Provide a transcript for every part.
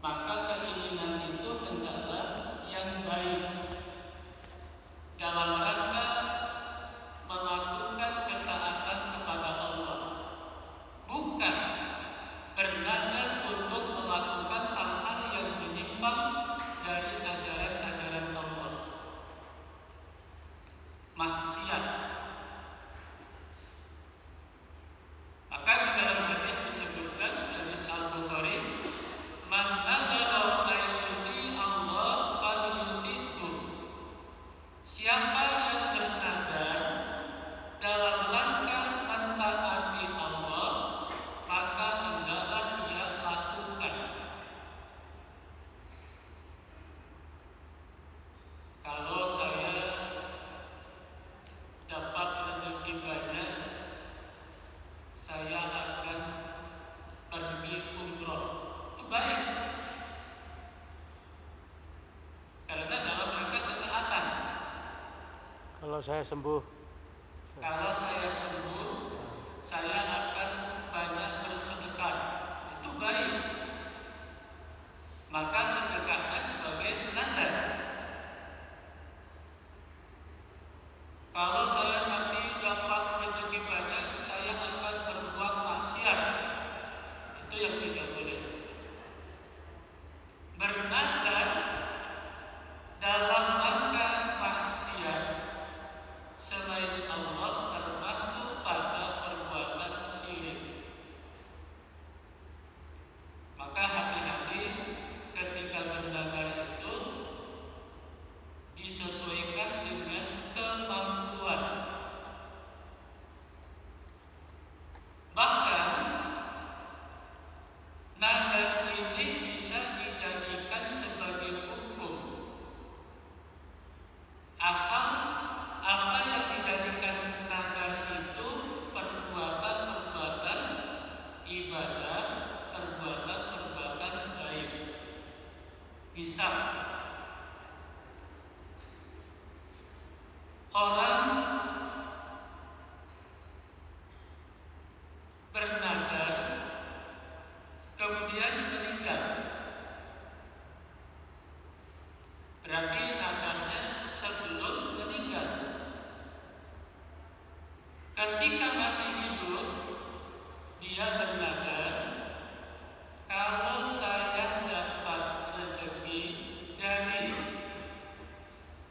maka keinginan itu hendaklah yang baik dalam rangka melakukan ketaatan kepada Allah, bukan bernadar untuk melakukan hal-hal yang menyimpang dari ajaran-ajaran Allah, maksiat. Maka di dalam hadis disebutkan, hadis Al-Bukhari, man nadara ayyuti Allah falyuti'hu. Siapa yang bernadar dalam rangka mentaati Allah, maka hendaklah dia lakukan. Kalau saya dapat rezeki banyak, saya akan pergi umroh. Itu baik, karena dalam rangka ketaatan. Kalau saya sembuh, saya akan banyak bersedekah. Itu baik. Maka sedekahnya sebagai nadar. Kalau saya nanti dapat rezeki banyak, saya akan berbuat maksiat. Itu yang tidak boleh. Bernadar dalam rangka maksiat selain Allah termasuk pada perbuatan syirik. Maka hati-hati ketika bernadar itu disesuaikan dengan kemampuan. Bahkan nadar ini bisa dijadikan sebagai hukum, asal apa yang dijadikan nadar itu perbuatan-perbuatan ibadah, perbuatan-perbuatan baik. Bisa orang bernadar kemudian meninggal, berarti nadarnya sebelum meninggal. Ketika masih hidup, dia bernadar, kalau saya dapat rezeki dari,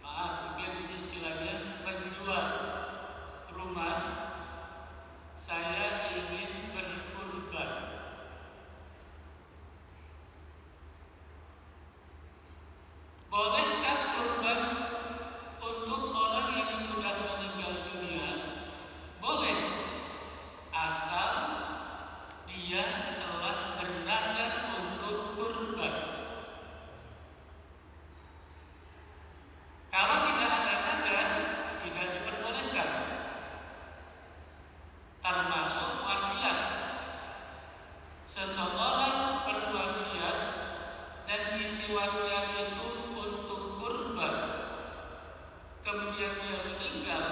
mungkin istilahnya menjual rumah, saya ingin berkurban. Bolehkah kurban untuk orang yang sudah meninggal dunia? Boleh, asal dia telah bernadar untuk kurban. Kalau tidak ada nadar, tidak diperbolehkan. Termasuk wasiat. Seseorang berwasiat dan isi wasiat itu untuk kurban, kemudian dia meninggal,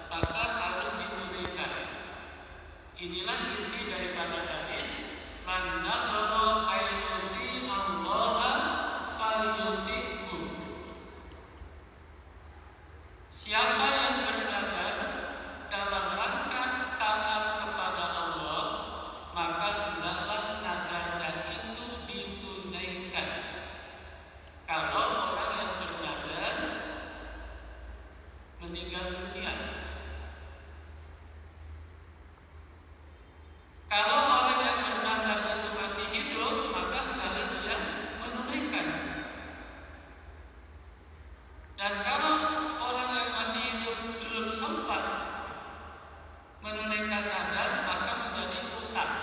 maka harus ditunaikan. Inilah inti daripada hadis, man nadara ayyuti Allah falyuti'hu. Siapa yang bernadar dalam rangka taat kepada Allah, maka hendaklah nadarnya itu ditunaikan. Kalau orang yang bernadar meninggal dunia, kalau orang yang bernadar itu masih hidup, maka hendaklah dia menunaikan. Dan kalau orang yang masih hidup belum sempat menunaikan nadar, maka menjadi utang.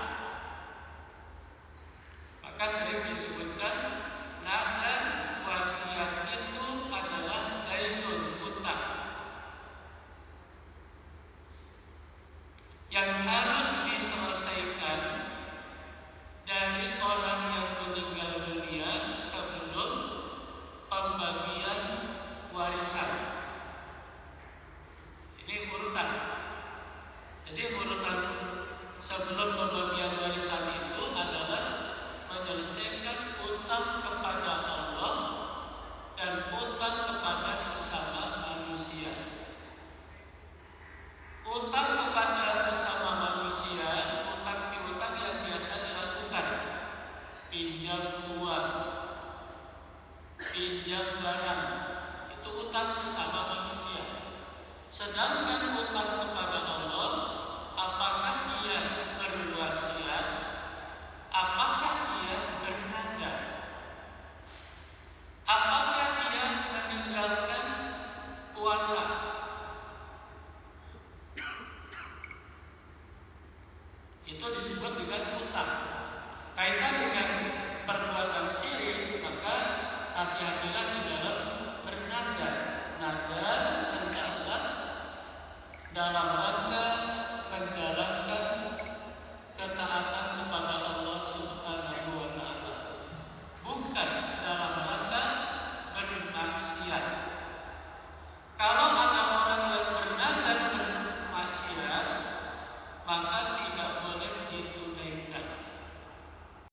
Maka sering disebutkan nadar wasiat itu adalah dainun, utang, yang harus diselesaikan dari orang yang meninggal dunia sebelum pembagian warisan. Ini urutan. Jadi urutan sebelum pembagian warisan itu adalah menyelesaikan utang kepada Allah dan utang kepada sesama manusia. Utang kepada sesama manusia, utang piutang yang biasa dilakukan, pinjam uang, pinjam barang, itu utang sesama manusia. Sedangkan utang kepada Allah, apakah dia berwasiat, apakah dia bernadar, apakah dia meninggalkan puasa, itu disebut dengan utang. Kaitan dengan perbuatan syirik, maka hati-hatilah di dalam bernadar. Nadar adalah dalam rangka menjalankan ketaatan kepada Allah Subhanahu wa Ta'ala, bukan dalam rangka bermaksiat. Kalau ada orang yang bernadar bermaksiat, maka